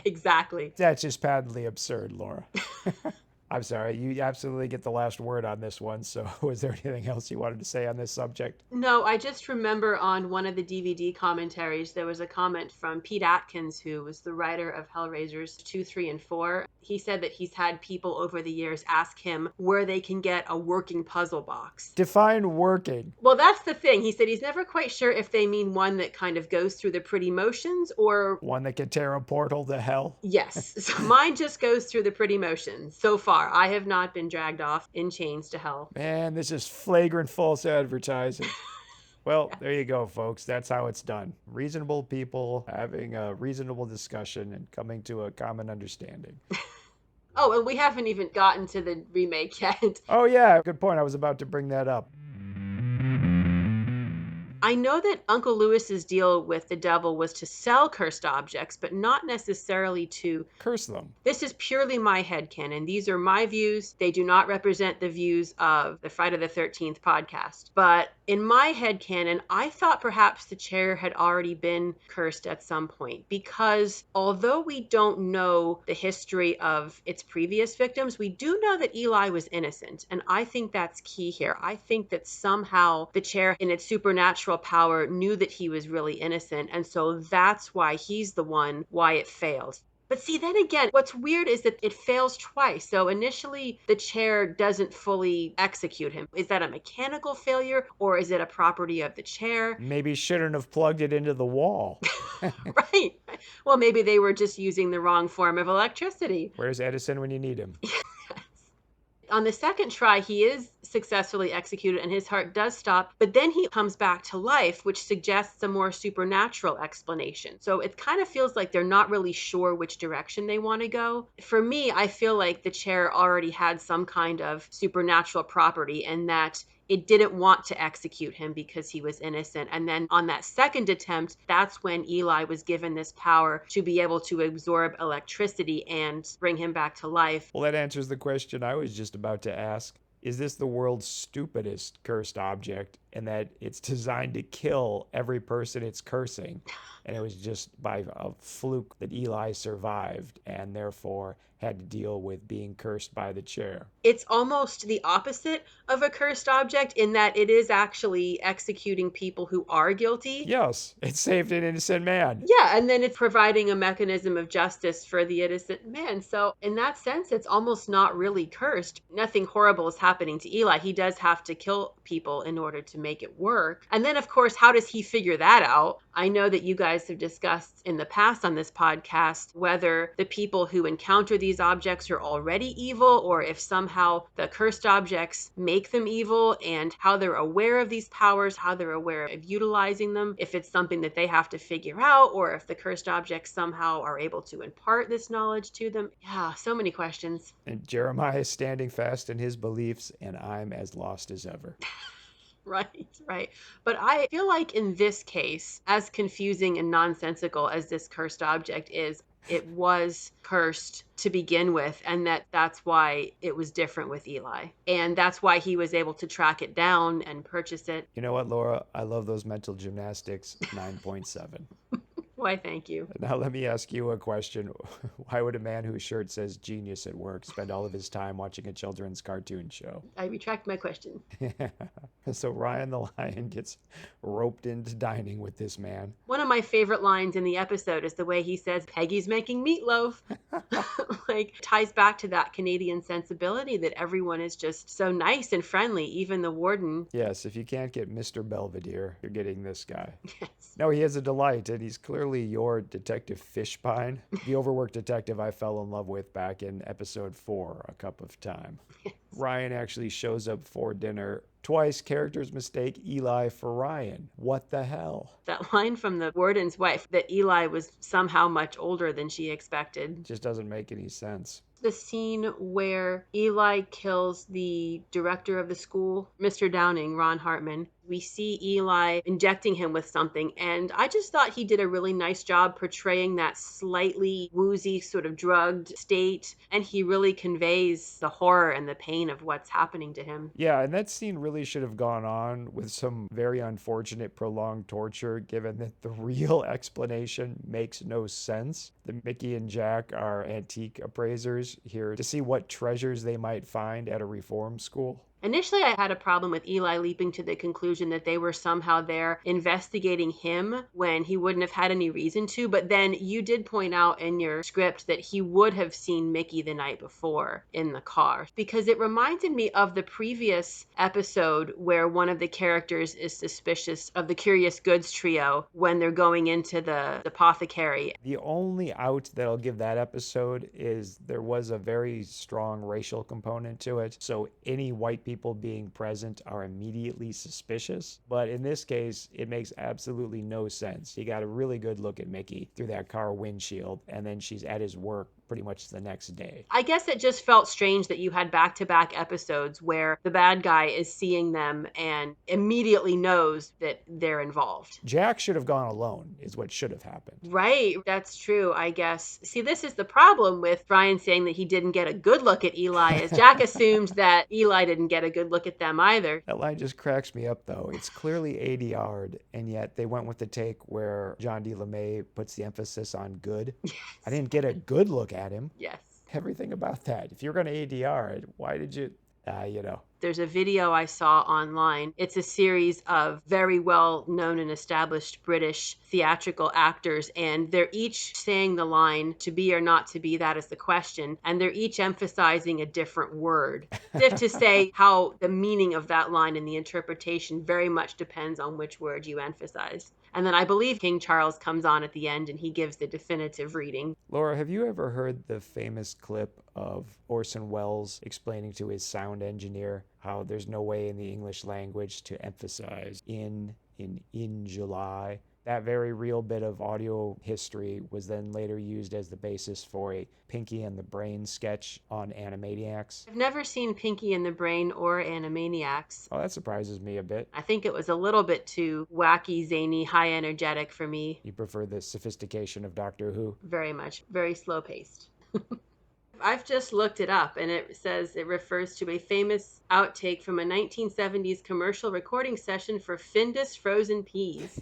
Exactly. That's just patently absurd, Laura. I'm sorry, you absolutely get the last word on this one, so was there anything else you wanted to say on this subject? No, I just remember on one of the DVD commentaries, there was a comment from Pete Atkins, who was the writer of Hellraisers 2, 3, and 4. He said that he's had people over the years ask him where they can get a working puzzle box. Define working. Well, that's the thing. He said he's never quite sure if they mean one that kind of goes through the pretty motions or... one that can tear a portal to hell? Yes. So mine just goes through the pretty motions so far. I have not been dragged off in chains to hell. Man, this is flagrant false advertising. Well, there you go, folks. That's how it's done. Reasonable people having a reasonable discussion and coming to a common understanding. Oh, and we haven't even gotten to the remake yet. Oh, yeah. Good point. I was about to bring that up. I know that Uncle Lewis's deal with the devil was to sell cursed objects, but not necessarily to curse them. This is purely my headcanon. These are my views. They do not represent the views of the Friday the 13th podcast. But in my headcanon, I thought perhaps the chair had already been cursed at some point because although we don't know the history of its previous victims, we do know that Eli was innocent. And I think that's key here. I think that somehow the chair in its supernatural power knew that he was really innocent. And so that's why he's the one, why it failed. But see, then again, what's weird is that it fails twice. So initially, the chair doesn't fully execute him. Is that a mechanical failure or is it a property of the chair? Maybe shouldn't have plugged it into the wall. Right. Well, maybe they were just using the wrong form of electricity. Where's Edison when you need him? On the second try, he is successfully executed and his heart does stop, but then he comes back to life, which suggests a more supernatural explanation. So it kind of feels like they're not really sure which direction they want to go. For me, I feel like the chair already had some kind of supernatural property and that it didn't want to execute him because he was innocent. And then on that second attempt, that's when Eli was given this power to be able to absorb electricity and bring him back to life. Well, that answers the question I was just about to ask. Is this the world's stupidest cursed object, and that it's designed to kill every person it's cursing? And it was just by a fluke that Eli survived and therefore had to deal with being cursed by the chair. It's almost the opposite of a cursed object in that it is actually executing people who are guilty. Yes, it saved an innocent man. Yeah, and then it's providing a mechanism of justice for the innocent man. So in that sense, it's almost not really cursed. Nothing horrible is happening to Eli. He does have to kill people in order to make it work. And then, of course, how does he figure that out? I know that you guys have discussed in the past on this podcast whether the people who encounter these objects are already evil or if somehow the cursed objects make them evil, and how they're aware of these powers, how they're aware of utilizing them, if it's something that they have to figure out, or if the cursed objects somehow are able to impart this knowledge to them. Yeah, so many questions. And Jeremiah is standing fast in his beliefs, and I'm as lost as ever. Right. But I feel like in this case, as confusing and nonsensical as this cursed object is, it was cursed to begin with, and that's why it was different with Eli. And that's why he was able to track it down and purchase it. You know what, Laura? I love those mental gymnastics. 9.7. Why, thank you. Now let me ask you a question. Why would a man whose shirt says genius at work spend all of his time watching a children's cartoon show? I retract my question. So Ryan the Lion gets roped into dining with this man. One of my favorite lines in the episode is the way he says, Peggy's making meatloaf. Like, ties back to that Canadian sensibility that everyone is just so nice and friendly, even the warden. Yes, if you can't get Mr. Belvedere, you're getting this guy. Yes. No, he is a delight, and he's clearly your Detective Fishpine, the overworked detective I fell in love with back in episode 4, A Cup of Time. Yes. Ryan actually shows up for dinner. Twice, characters mistake Eli for Ryan. What the hell? That line from the warden's wife that Eli was somehow much older than she expected. Just doesn't make any sense. The scene where Eli kills the director of the school, Mr. Downing, Ron Hartman. We see Eli injecting him with something, and I just thought he did a really nice job portraying that slightly woozy, sort of drugged state, and he really conveys the horror and the pain of what's happening to him. Yeah, and that scene really should have gone on with some very unfortunate prolonged torture, given that the real explanation makes no sense. The Mickey and Jack are antique appraisers here to see what treasures they might find at a reform school. Initially, I had a problem with Eli leaping to the conclusion that they were somehow there investigating him when he wouldn't have had any reason to. But then you did point out in your script that he would have seen Mickey the night before in the car, because it reminded me of the previous episode where one of the characters is suspicious of the Curious Goods trio when they're going into the apothecary. The only out that I'll give that episode is there was a very strong racial component to it. So any white people being present are immediately suspicious. But in this case, it makes absolutely no sense. You got a really good look at Mickey through that car windshield, and then she's at his work pretty much the next day. I guess it just felt strange that you had back-to-back episodes where the bad guy is seeing them and immediately knows that they're involved. Jack should have gone alone, is what should have happened. Right, that's true, I guess. See, this is the problem with Brian saying that he didn't get a good look at Eli, as Jack assumed that Eli didn't get a good look at them either. That line just cracks me up, though. It's clearly ADR'd, and yet they went with the take where John D. LeMay puts the emphasis on good. Yes. I didn't get a good look at him. Yes. Everything about that. If you're going to ADR it, why did you, There's a video I saw online. It's a series of very well known and established British theatrical actors, and they're each saying the line, to be or not to be, that is the question, and they're each emphasizing a different word, as if to say how the meaning of that line and the interpretation very much depends on which word you emphasize. And then I believe King Charles comes on at the end and he gives the definitive reading. Laura, have you ever heard the famous clip of Orson Welles explaining to his sound engineer how there's no way in the English language to emphasize in July? That very real bit of audio history was then later used as the basis for a Pinky and the Brain sketch on Animaniacs. I've never seen Pinky and the Brain or Animaniacs. Oh, that surprises me a bit. I think it was a little bit too wacky, zany, high energetic for me. You prefer the sophistication of Doctor Who? Very much. Very slow paced. I've just looked it up, and it says it refers to a famous outtake from a 1970s commercial recording session for Findus frozen peas.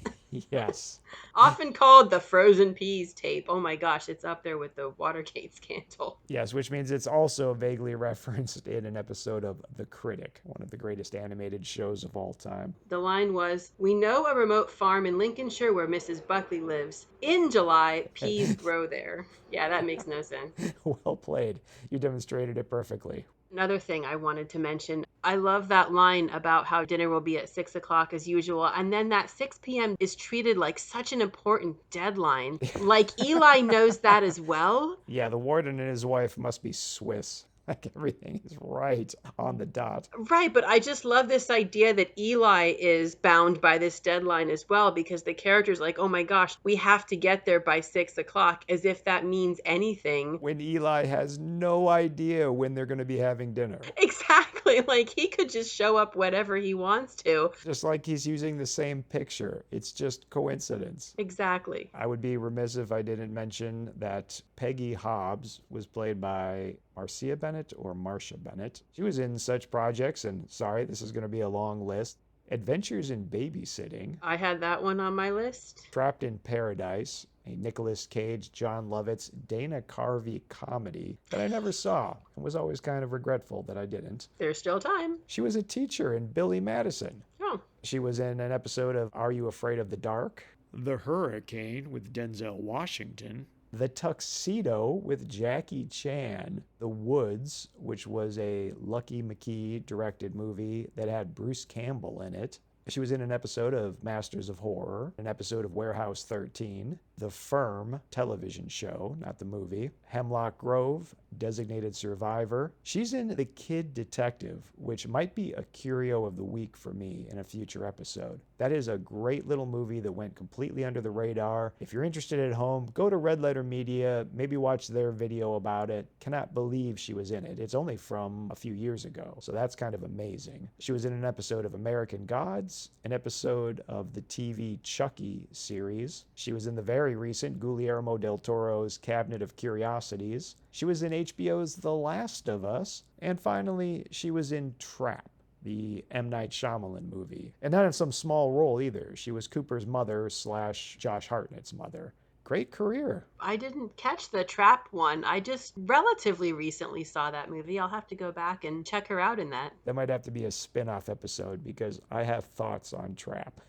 Yes. Often called the frozen peas tape. Oh my gosh, it's up there with the Watergate scandal. Yes, which means it's also vaguely referenced in an episode of The Critic, one of the greatest animated shows of all time. The line was, "We know a remote farm in Lincolnshire where Mrs. Buckley lives. In July, peas grow there." Yeah, that makes no sense. Well played. You demonstrated it perfectly. Another thing I wanted to mention, I love that line about how dinner will be at 6 o'clock as usual. And then that 6 p.m. is treated like such an important deadline. Like Eli knows that as well. Yeah, the warden and his wife must be Swiss. Like everything is right on the dot. Right, but I just love this idea that Eli is bound by this deadline as well, because the character's like, oh my gosh, we have to get there by 6 o'clock, as if that means anything. When Eli has no idea when they're going to be having dinner. Exactly, like he could just show up whenever he wants to. Just like he's using the same picture. It's just coincidence. Exactly. I would be remiss if I didn't mention that Peggy Hobbs was played by Marcia Bennett or Marcia Bennett. She was in such projects, and sorry, this is going to be a long list. Adventures in Babysitting. I had that one on my list. Trapped in Paradise, a Nicolas Cage, John Lovitz, Dana Carvey comedy that I never saw and was always kind of regretful that I didn't. There's still time. She was a teacher in Billy Madison. Oh. She was in an episode of Are You Afraid of the Dark? The Hurricane with Denzel Washington. The Tuxedo with Jackie Chan. The Woods, which was a Lucky McKee directed movie that had Bruce Campbell in it. She was in an episode of Masters of Horror, an episode of Warehouse 13, The Firm television show, not the movie, Hemlock Grove, Designated Survivor. She's in The Kid Detective, which might be a curio of the week for me in a future episode. That is a great little movie that went completely under the radar. If you're interested at home, go to Red Letter Media, maybe watch their video about it. Cannot believe she was in it. It's only from a few years ago, so that's kind of amazing. She was in an episode of American Gods, an episode of the TV Chucky series. She was in the very recent Guillermo del Toro's Cabinet of Curiosities. She was in HBO's The Last of Us. And finally, she was in Trap, the M. Night Shyamalan movie. And not in some small role either. She was Cooper's mother / Josh Hartnett's mother. Great career. I didn't catch the Trap one. I just relatively recently saw that movie. I'll have to go back and check her out in that. That might have to be a spin-off episode because I have thoughts on Trap.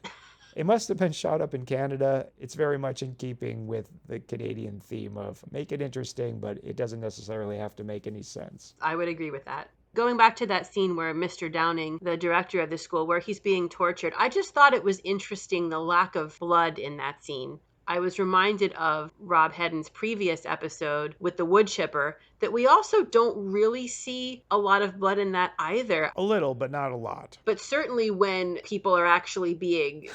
It must have been shot up in Canada. It's very much in keeping with the Canadian theme of make it interesting, but it doesn't necessarily have to make any sense. I would agree with that. Going back to that scene where Mr. Downing, the director of the school, where he's being tortured, I just thought it was interesting the lack of blood in that scene. I was reminded of Rob Hedden's previous episode with the wood chipper that we also don't really see a lot of blood in that either. A little, but not a lot. But certainly when people are actually being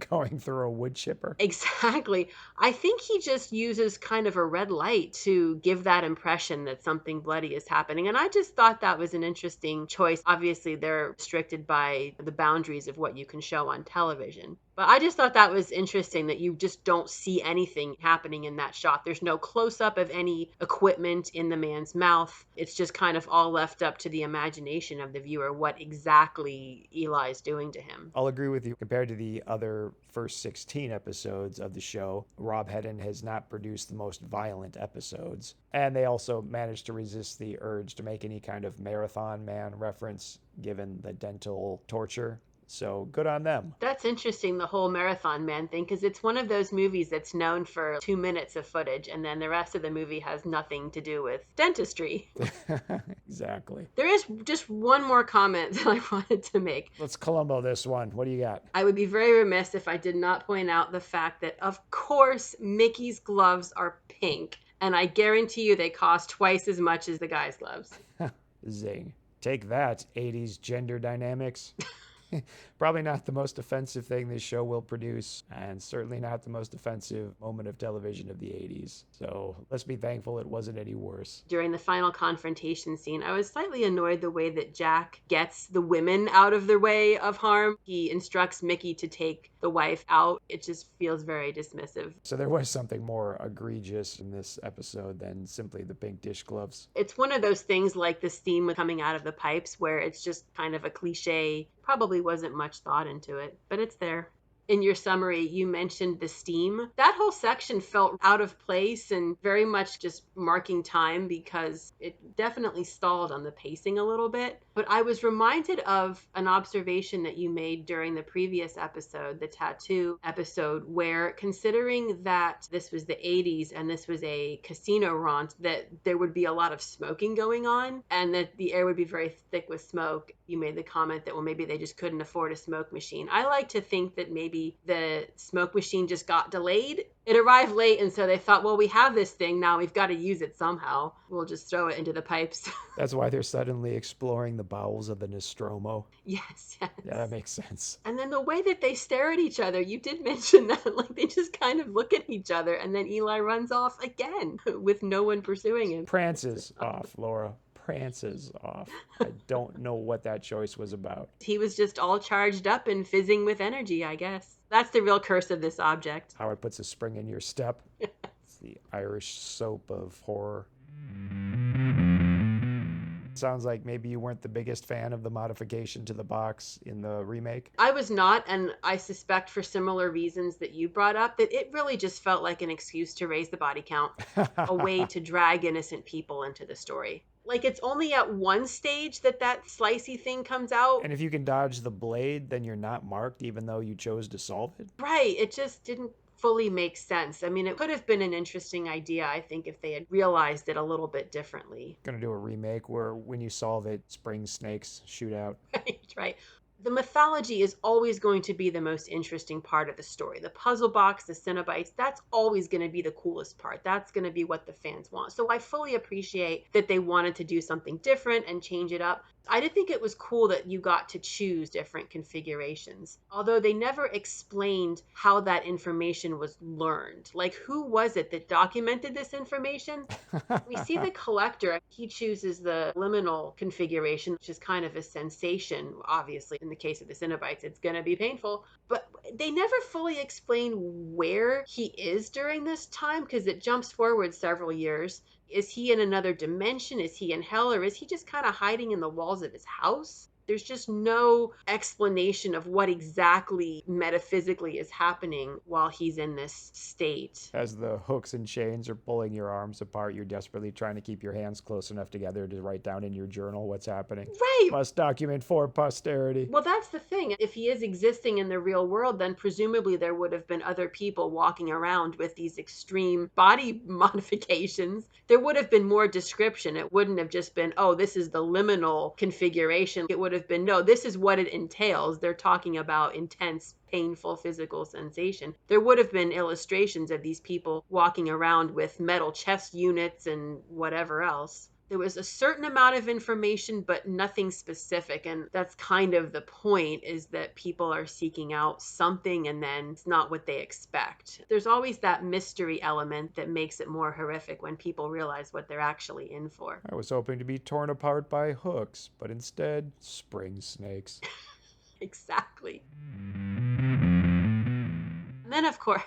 Going through a wood chipper. Exactly. I think he just uses kind of a red light to give that impression that something bloody is happening. And I just thought that was an interesting choice. Obviously, they're restricted by the boundaries of what you can show on television. But I just thought that was interesting that you just don't see anything happening in that shot. There's no close up of any equipment in the man's mouth. It's just kind of all left up to the imagination of the viewer what exactly Eli's doing to him. I'll agree with you. Compared to the other first 16 episodes of the show, Rob Hedden has not produced the most violent episodes. And they also managed to resist the urge to make any kind of Marathon Man reference given the dental torture. So good on them. That's interesting, the whole Marathon Man thing, because it's one of those movies that's known for 2 minutes of footage, and then the rest of the movie has nothing to do with dentistry. Exactly. There is just one more comment that I wanted to make. Let's Columbo this one. What do you got? I would be very remiss if I did not point out the fact that, of course, Mickey's gloves are pink, and I guarantee you they cost twice as much as the guy's gloves. Zing. Take that, 80s gender dynamics. Probably not the most offensive thing this show will produce, and certainly not the most offensive moment of television of the 80s. So let's be thankful it wasn't any worse. During the final confrontation scene, I was slightly annoyed the way that Jack gets the women out of their way of harm. He instructs Mickey to take the wife out. It just feels very dismissive. So there was something more egregious in this episode than simply the pink dish gloves. It's one of those things like the steam coming out of the pipes where it's just kind of a cliche. Probably wasn't much thought into it, but it's there. In your summary, you mentioned the steam. That whole section felt out of place and very much just marking time because it definitely stalled on the pacing a little bit. But I was reminded of an observation that you made during the previous episode, the tattoo episode, where considering that this was the 80s and this was a casino raunt, that there would be a lot of smoking going on and that the air would be very thick with smoke. You made the comment that, well, maybe they just couldn't afford a smoke machine. I like to think that maybe the smoke machine just got delayed. It arrived late, and so they thought, well, we have this thing now. We've got to use it somehow. We'll just throw it into the pipes. That's why they're suddenly exploring the bowels of the Nostromo. Yes. Yeah, that makes sense. And then the way that they stare at each other, you did mention that, like they just kind of look at each other, and then Eli runs off again with no one pursuing him. Prances off, Laura. Prances off. I don't know what that choice was about. He was just all charged up and fizzing with energy, I guess. That's the real curse of this object. Howard puts a spring in your step. It's the Irish soap of horror. Sounds like maybe you weren't the biggest fan of the modification to the box in the remake. I was not, and I suspect for similar reasons that you brought up, that it really just felt like an excuse to raise the body count, a way to drag innocent people into the story. Like, it's only at one stage that slicey thing comes out. And if you can dodge the blade, then you're not marked, even though you chose to solve it. Right, it just didn't fully make sense. I mean, it could have been an interesting idea, I think, if they had realized it a little bit differently. Gonna do a remake where when you solve it, spring snakes shoot out. Right. The mythology is always going to be the most interesting part of the story. The puzzle box, the Cenobites, that's always going to be the coolest part. That's going to be what the fans want. So I fully appreciate that they wanted to do something different and change it up. I did think it was cool that you got to choose different configurations, although they never explained how that information was learned. Like, who was it that documented this information? We see the collector. He chooses the liminal configuration, which is kind of a sensation. Obviously, in the case of the Cenobites, it's going to be painful. But they never fully explain where he is during this time because it jumps forward several years. Is he in another dimension? Is he in hell? Or is he just kind of hiding in the walls of his house? There's just no explanation of what exactly metaphysically is happening while he's in this state. As the hooks and chains are pulling your arms apart, you're desperately trying to keep your hands close enough together to write down in your journal what's happening. Right. Must document for posterity. Well, that's the thing. If he is existing in the real world, then presumably there would have been other people walking around with these extreme body modifications. There would have been more description. It wouldn't have just been, oh, this is the liminal configuration. It would have been, no, this is what it entails. They're talking about intense, painful physical sensation. There would have been illustrations of these people walking around with metal chest units and whatever else. There was a certain amount of information, but nothing specific. And that's kind of the point, is that people are seeking out something and then it's not what they expect. There's always that mystery element that makes it more horrific when people realize what they're actually in for. I was hoping to be torn apart by hooks, but instead, spring snakes. Exactly. And then, of course,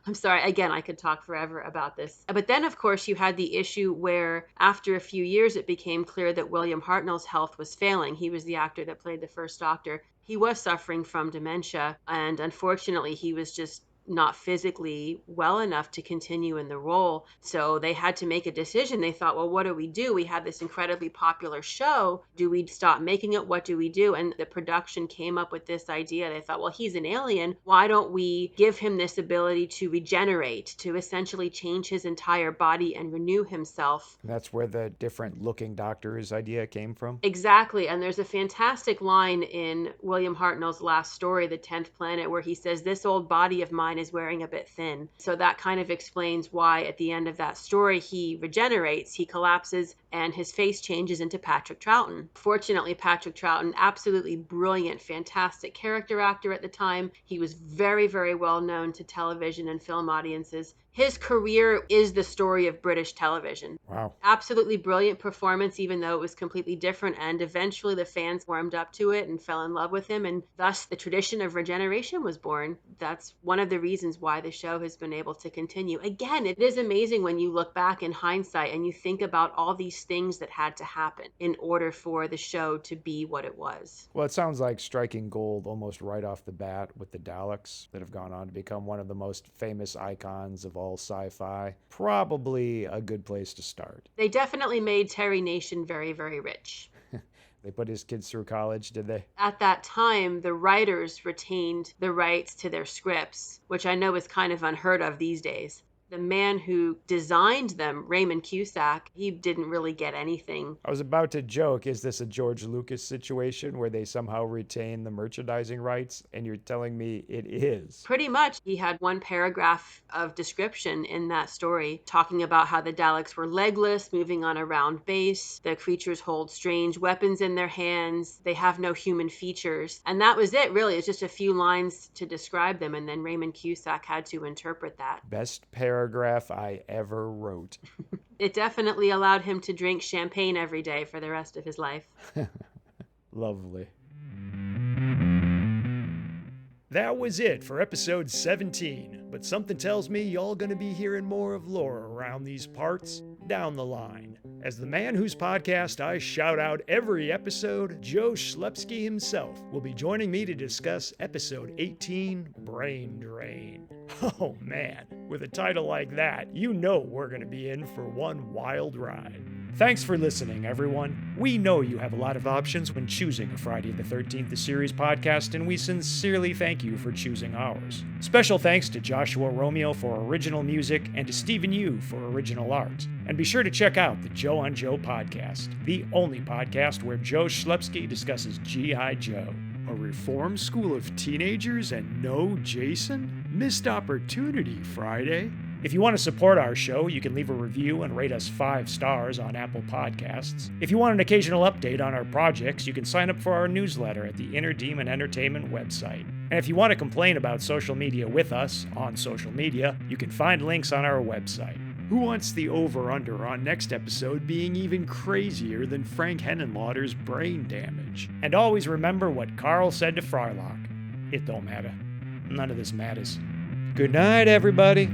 I'm sorry, again, I could talk forever about this. But then, of course, you had the issue where after a few years, it became clear that William Hartnell's health was failing. He was the actor that played the first Doctor. He was suffering from dementia, and unfortunately, he was just not physically well enough to continue in the role. So they had to make a decision. They thought, well, what do? We had this incredibly popular show. Do we stop making it? What do we do? And the production came up with this idea. They thought, well, he's an alien. Why don't we give him this ability to regenerate, to essentially change his entire body and renew himself? And that's where the different looking doctors idea came from? Exactly. And there's a fantastic line in William Hartnell's last story, The 10th Planet, where he says, this old body of mine is wearing a bit thin. So that kind of explains why at the end of that story he regenerates, he collapses, and his face changes into Patrick Troughton. Fortunately, Patrick Troughton, absolutely brilliant, fantastic character actor at the time. He was very, very well known to television and film audiences. His career is the story of British television. Wow. Absolutely brilliant performance, even though it was completely different. And eventually the fans warmed up to it and fell in love with him. And thus the tradition of regeneration was born. That's one of the reasons why the show has been able to continue. Again, it is amazing when you look back in hindsight and you think about all these things that had to happen in order for the show to be what it was. Well, it sounds like striking gold almost right off the bat with the Daleks that have gone on to become one of the most famous icons of all sci-fi. Probably a good place to start. They definitely made Terry Nation very, very rich. They put his kids through college, did they? At that time, the writers retained the rights to their scripts, which I know is kind of unheard of these days. The man who designed them, Raymond Cusack, he didn't really get anything. I was about to joke, is this a George Lucas situation where they somehow retain the merchandising rights? And you're telling me it is. Pretty much. He had one paragraph of description in that story talking about how the Daleks were legless, moving on a round base. The creatures hold strange weapons in their hands. They have no human features. And that was it, really. It's just a few lines to describe them. And then Raymond Cusack had to interpret that. Best paragraph I ever wrote. It definitely allowed him to drink champagne every day for the rest of his life. Lovely. That was it for episode 17, but something tells me y'all gonna be hearing more of Laura around these parts down the line. As the man whose podcast I shout out every episode, Joe Schlepsky himself will be joining me to discuss episode 18, Brain Drain. Oh man, with a title like that, you know we're gonna be in for one wild ride. Thanks for listening, everyone. We know you have a lot of options when choosing a Friday the 13th the Series podcast, and we sincerely thank you for choosing ours. Special thanks to Joshua Romeo for original music and to Stephen Yu for original art. And be sure to check out the Joe on Joe podcast, the only podcast where Joe Schlepsky discusses G.I. Joe. A reform school of teenagers and no Jason? Missed opportunity, Friday. If you want to support our show, you can leave a review and rate us 5 stars on Apple Podcasts. If you want an occasional update on our projects, you can sign up for our newsletter at the Inner Demon Entertainment website. And if you want to complain about social media with us on social media, you can find links on our website. Who wants the over-under on next episode being even crazier than Frank Henenlauder's brain damage? And always remember what Carl said to Frylock. It don't matter. None of this matters. Good night, everybody.